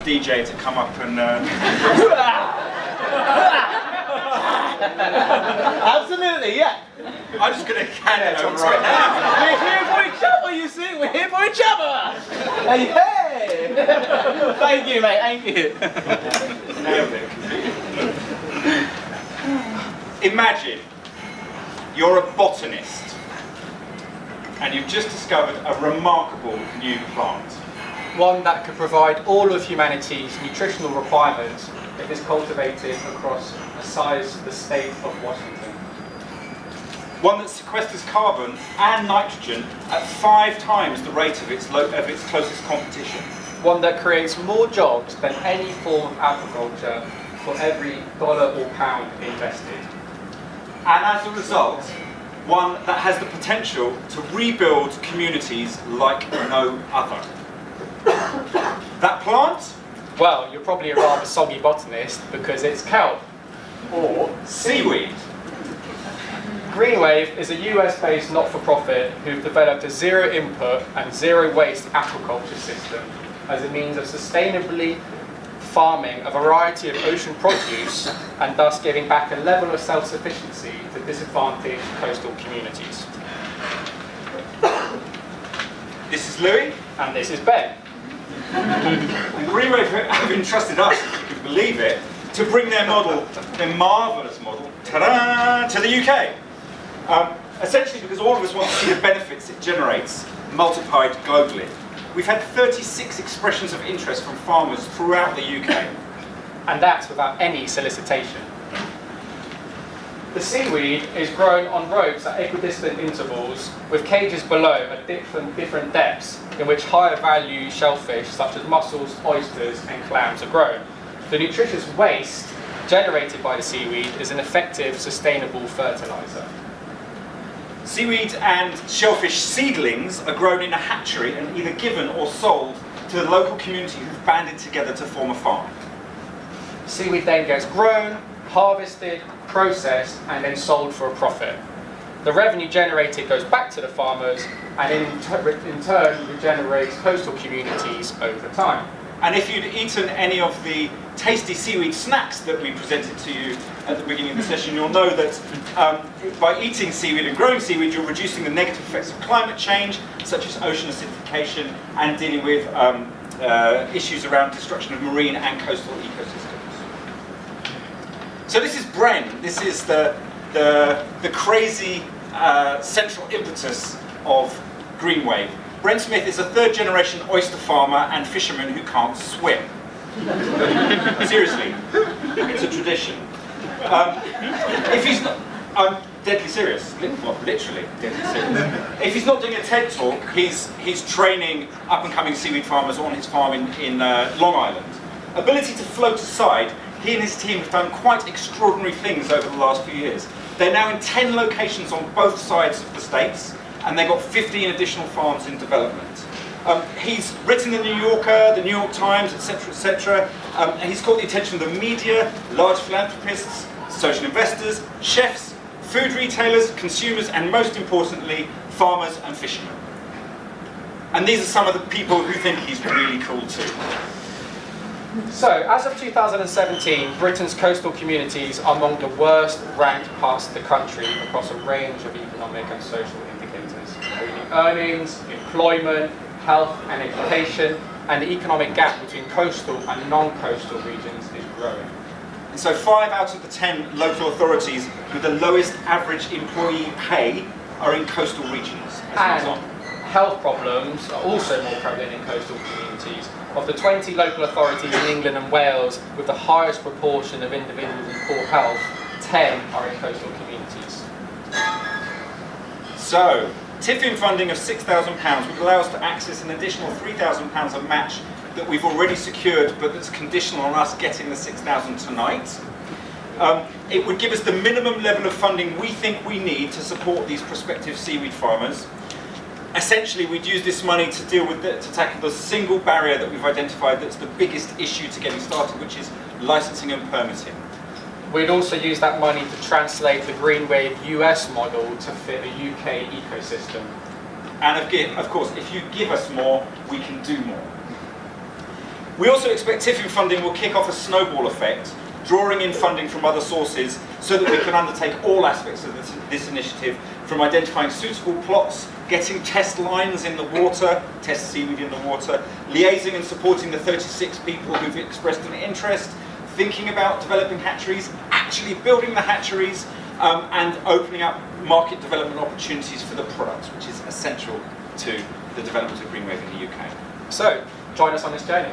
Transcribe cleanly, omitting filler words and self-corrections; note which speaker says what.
Speaker 1: DJ to come up and...
Speaker 2: Absolutely, yeah.
Speaker 1: I'm just going to hand it over right now.
Speaker 2: We're here for each other, you see? We're here for each other. Hey, hey. Thank you, mate. Thank you.
Speaker 1: Imagine you're a botanist and you've just discovered a remarkable new plant.
Speaker 3: One that could provide all of humanity's nutritional requirements if it's cultivated across the size of the state of Washington.
Speaker 1: One that sequesters carbon and nitrogen at 5 times the rate of its closest competition.
Speaker 3: One that creates more jobs than any form of agriculture for every dollar or pound invested.
Speaker 1: And as a result, one that has the potential to rebuild communities like no other. That plant?
Speaker 3: Well, you're probably a rather soggy botanist because it's kelp.
Speaker 1: Or seaweed.
Speaker 3: GreenWave is a US-based not-for-profit who've developed a zero-input and zero-waste aquaculture system as a means of sustainably farming a variety of ocean produce and thus giving back a level of self-sufficiency to disadvantaged coastal communities.
Speaker 1: This is Louis.
Speaker 3: And this is Ben.
Speaker 1: And GreenWave have entrusted us, if you can believe it, to bring their model, their marvellous model, ta-da, to the UK. Essentially because all of us want to see the benefits it generates multiplied globally. We've had 36 expressions of interest from farmers throughout the UK.
Speaker 3: And that's without any solicitation. The seaweed is grown on ropes at equidistant intervals with cages below at different depths in which higher value shellfish such as mussels, oysters and clams are grown. The nutritious waste generated by the seaweed is an effective, sustainable fertiliser.
Speaker 1: Seaweed and shellfish seedlings are grown in a hatchery and either given or sold to the local community who've banded together to form a farm.
Speaker 3: Seaweed then gets grown, harvested, processed and then sold for a profit. The revenue generated goes back to the farmers and in turn regenerates coastal communities over time.
Speaker 1: And if you'd eaten any of the tasty seaweed snacks that we presented to you at the beginning of the session, you'll know that by eating seaweed and growing seaweed, you're reducing the negative effects of climate change, such as ocean acidification, and dealing with issues around destruction of marine and coastal ecosystems. So this is Bren. This is the crazy central impetus of GreenWave. Brent Smith is a third-generation oyster farmer and fisherman who can't swim. Seriously, it's a tradition. If he's not, I'm deadly serious. Well, literally deadly serious. If he's not doing a TED talk, he's training up-and-coming seaweed farmers on his farm in Long Island. Ability to float aside, he and his team have done quite extraordinary things over the last few years. They're now in 10 locations on both sides of the states, and they've got 15 additional farms in development. He's written the New Yorker, the New York Times, etc., etc. He's caught the attention of the media, large philanthropists, social investors, chefs, food retailers, consumers, and most importantly, farmers and fishermen. And these are some of the people who think he's really cool too.
Speaker 3: So, as of 2017, Britain's coastal communities are among the worst ranked parts of the country across a range of economic and social indicators, including earnings, employment, health and education, and the economic gap between coastal and non-coastal regions is growing.
Speaker 1: And so 5 out of the 10 local authorities with the lowest average employee pay are in coastal regions.
Speaker 3: And health problems are also more prevalent in coastal communities. Of the 20 local authorities in England and Wales with the highest proportion of individuals in poor health, 10 are in coastal communities.
Speaker 1: So, TFN funding of £6,000 would allow us to access an additional £3,000 of match that we've already secured, but that's conditional on us getting the £6,000 tonight. It would give us the minimum level of funding we think we need to support these prospective seaweed farmers. Essentially, we'd use this money to to tackle the single barrier that we've identified that's the biggest issue to getting started, which is licensing and permitting.
Speaker 3: We'd also use that money to translate the GreenWave US model to fit a UK ecosystem.
Speaker 1: And of course, if you give us more, we can do more. We also expect TFN funding will kick off a snowball effect, drawing in funding from other sources so that we can undertake all aspects of this initiative, from identifying suitable plots, getting test lines in the water, test seaweed in the water, liaising and supporting the 36 people who've expressed an interest, thinking about developing hatcheries, actually building the hatcheries, and opening up market development opportunities for the products, which is essential to the development of GreenWave in the UK.
Speaker 3: So, join us on this journey.